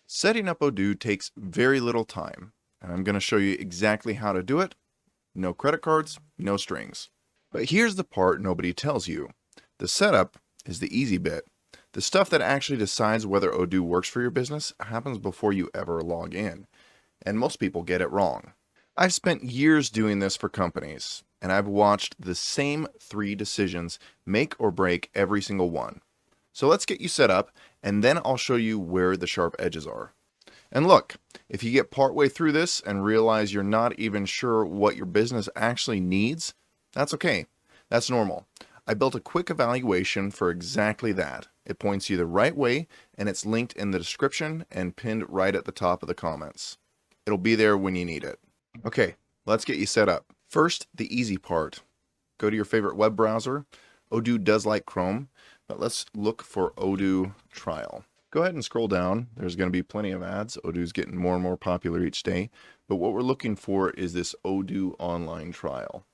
Setting up Odoo takes very little time, and I'm going to show you exactly how to do it. No credit cards, no strings. But here's the part nobody tells you. The setup is the easy bit. The stuff that actually decides whether Odoo works for your business happens before you ever log in, and most people get it wrong. I've spent years doing this for companies, and I've watched the same 3 decisions make or break every single one. So let's get you set up, and then I'll show you where the sharp edges are. And look, if you get partway through this and realize you're not even sure what your business actually needs, that's okay. That's normal. I built a quick evaluation for exactly that. It points you the right way, and it's linked in the description and pinned right at the top of the comments. It'll be there when you need it. Okay, let's get you set up. First, the easy part. Go to your favorite web browser. Odoo does like Chrome, but let's look for Odoo trial. Go ahead and scroll down. There's going to be plenty of ads. Odoo's getting more and more popular each day. But what we're looking for is this Odoo online trial.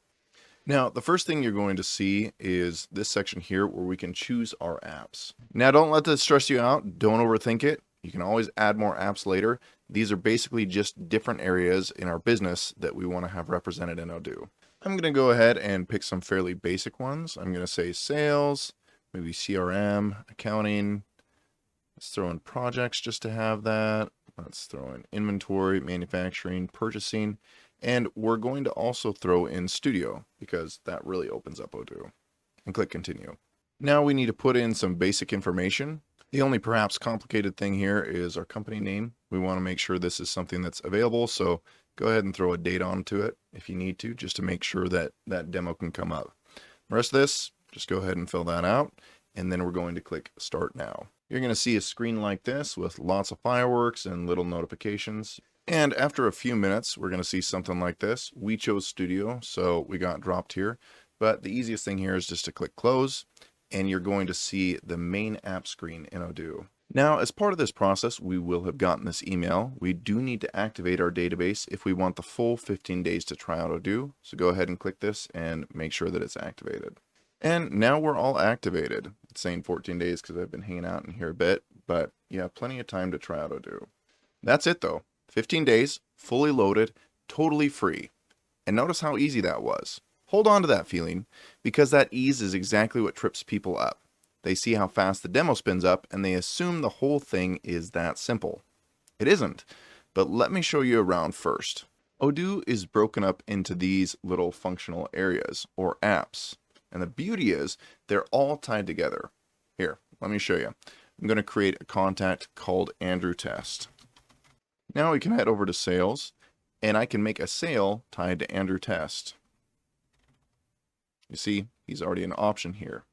Now, the first thing you're going to see is this section here where we can choose our apps. Now, don't let this stress you out. Don't overthink it. You can always add more apps later. These are basically just different areas in our business that we want to have represented in Odoo. I'm going to go ahead and pick some fairly basic ones. I'm going to say sales, maybe CRM, accounting. Let's throw in projects just to have that. Let's throw in inventory, manufacturing, purchasing, and we're going to also throw in studio because that really opens up Odoo. And click continue. Now we need to put in some basic information. The only perhaps complicated thing here is our company name. We want to make sure this is something that's available, so go ahead and throw a date onto it if you need to, just to make sure that that demo can come up. The rest of this, just go ahead and fill that out, and then we're going to click Start Now. You're going to see a screen like this with lots of fireworks and little notifications. And after a few minutes, we're going to see something like this. We chose Studio, so we got dropped here. But the easiest thing here is just to click Close, and you're going to see the main app screen in Odoo. Now, as part of this process, we will have gotten this email. We do need to activate our database if we want the full 15 days to try out Odoo. So go ahead and click this and make sure that it's activated. And now we're all activated. It's saying 14 days because I've been hanging out in here a bit, but you have plenty of time to try out Odoo. That's it though. 15 days, fully loaded, totally free. And notice how easy that was. Hold on to that feeling, because that ease is exactly what trips people up. They see how fast the demo spins up, and they assume the whole thing is that simple. It isn't, but let me show you around first. Odoo is broken up into these little functional areas, or apps. And the beauty is, they're all tied together. Here, let me show you. I'm going to create a contact called Andrew Test. Now we can head over to Sales, and I can make a sale tied to Andrew Test. You see, he's already an option here.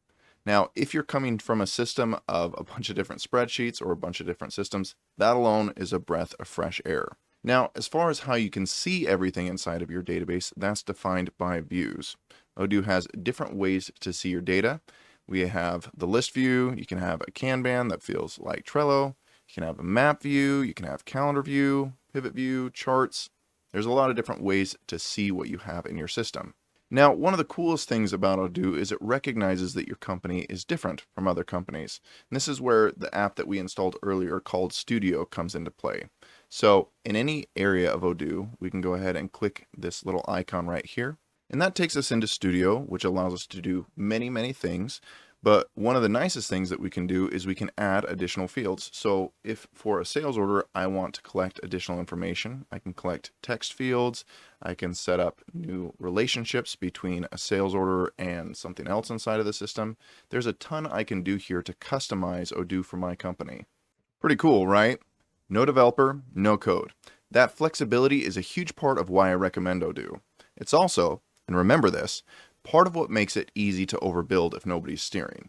Now, if you're coming from a system of a bunch of different spreadsheets or a bunch of different systems, that alone is a breath of fresh air. Now, as far as how you can see everything inside of your database, that's defined by views. Odoo has different ways to see your data. We have the list view. You can have a Kanban that feels like Trello. You can have a map view. You can have calendar view, pivot view, charts. There's a lot of different ways to see what you have in your system. Now, one of the coolest things about Odoo is it recognizes that your company is different from other companies. And this is where the app that we installed earlier called Studio comes into play. So in any area of Odoo, we can go ahead and click this little icon right here. And that takes us into Studio, which allows us to do many things. But one of the nicest things that we can do is we can add additional fields. So if for a sales order, I want to collect additional information, I can collect text fields. I can set up new relationships between a sales order and something else inside of the system. There's a ton I can do here to customize Odoo for my company. Pretty cool, right? No developer, no code. That flexibility is a huge part of why I recommend Odoo. It's also, and remember this, part of what makes it easy to overbuild if nobody's steering.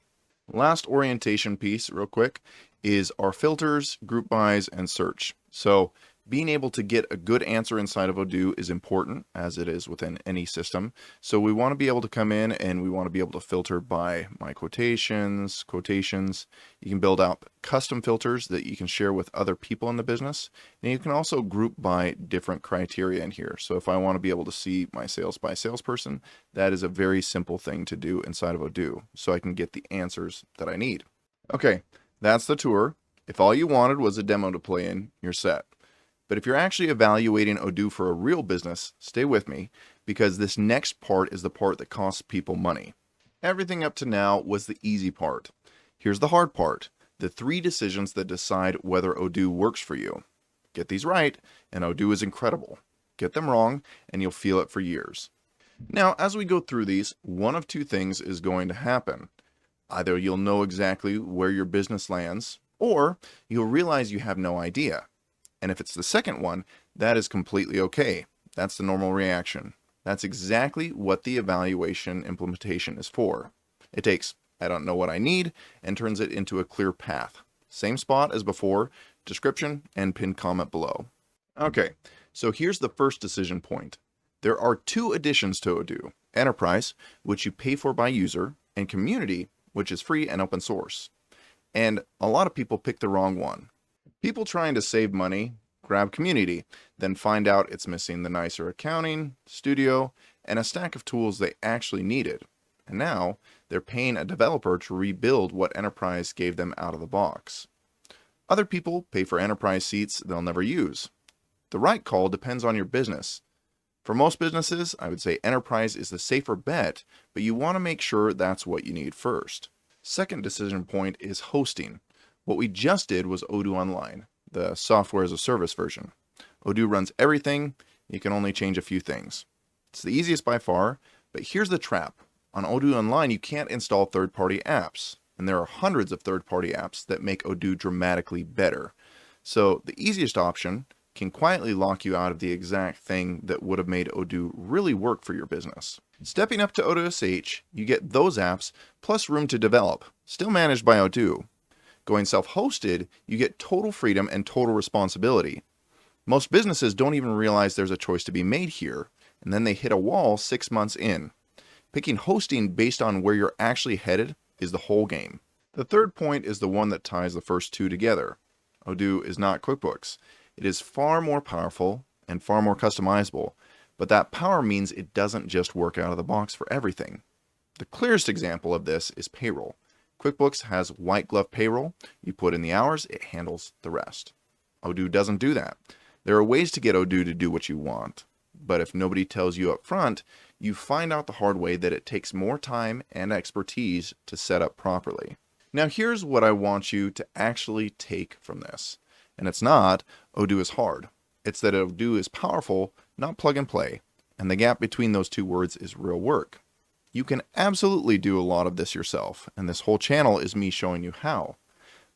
Last orientation piece, real quick, is our filters, group bys, and search. So being able to get a good answer inside of Odoo is important, as it is within any system. So we want to be able to come in and we want to be able to filter by my quotations. You can build out custom filters that you can share with other people in the business. And you can also group by different criteria in here. So if I want to be able to see my sales by salesperson, that is a very simple thing to do inside of Odoo. So I can get the answers that I need. Okay, that's the tour. If all you wanted was a demo to play in, you're set. But if you're actually evaluating Odoo for a real business, stay with me, because this next part is the part that costs people money. Everything up to now was the easy part. Here's the hard part, the 3 decisions that decide whether Odoo works for you. Get these right, and Odoo is incredible. Get them wrong, and you'll feel it for years. Now, as we go through these, one of 2 things is going to happen. Either you'll know exactly where your business lands, or you'll realize you have no idea. And if it's the second one, that is completely okay. That's the normal reaction. That's exactly what the evaluation implementation is for. It takes, I don't know what I need, and turns it into a clear path. Same spot as before, description and pinned comment below. Okay, so here's the first decision point. There are 2 additions to Odoo: Enterprise, which you pay for by user, and Community, which is free and open source. And a lot of people pick the wrong one. People trying to save money grab Community, then find out it's missing the nicer accounting, studio, and a stack of tools they actually needed. And now they're paying a developer to rebuild what Enterprise gave them out of the box. Other people pay for Enterprise seats they'll never use. The right call depends on your business. For most businesses, I would say Enterprise is the safer bet, but you want to make sure that's what you need first. Second decision point is hosting. What we just did was Odoo Online, the software as a service version. Odoo runs everything, you can only change a few things. It's the easiest by far, but here's the trap. On Odoo Online, you can't install third-party apps, and there are hundreds of third-party apps that make Odoo dramatically better. So the easiest option can quietly lock you out of the exact thing that would have made Odoo really work for your business. Stepping up to Odoo SH, you get those apps plus room to develop, still managed by Odoo. Going self-hosted, you get total freedom and total responsibility. Most businesses don't even realize there's a choice to be made here, and then they hit a wall 6 months in. Picking hosting based on where you're actually headed is the whole game. The third point is the one that ties the first 2 together. Odoo is not QuickBooks. It is far more powerful and far more customizable, but that power means it doesn't just work out of the box for everything. The clearest example of this is payroll. QuickBooks has white glove payroll. You put in the hours, it handles the rest. Odoo doesn't do that. There are ways to get Odoo to do what you want, but if nobody tells you up front, you find out the hard way that it takes more time and expertise to set up properly. Now here's what I want you to actually take from this. And it's not, Odoo is hard. It's that Odoo is powerful, not plug and play. And the gap between those 2 words is real work. You can absolutely do a lot of this yourself, and this whole channel is me showing you how.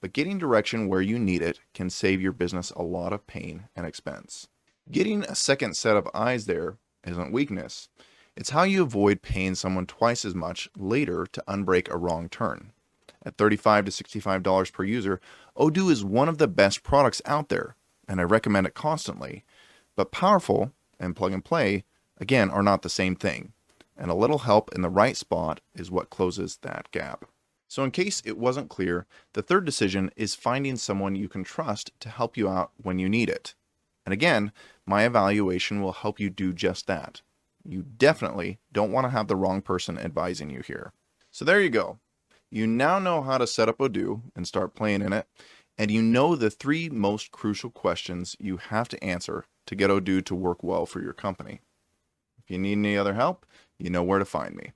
But getting direction where you need it can save your business a lot of pain and expense. Getting a second set of eyes there isn't weakness. It's how you avoid paying someone twice as much later to unbreak a wrong turn. At $35 to $65 per user, Odoo is one of the best products out there, and I recommend it constantly. But powerful and plug and play, again, are not the same thing. And a little help in the right spot is what closes that gap. So in case it wasn't clear, the third decision is finding someone you can trust to help you out when you need it. And again, my evaluation will help you do just that. You definitely don't want to have the wrong person advising you here. So there you go. You now know how to set up Odoo and start playing in it, and you know the 3 most crucial questions you have to answer to get Odoo to work well for your company. If you need any other help, you know where to find me.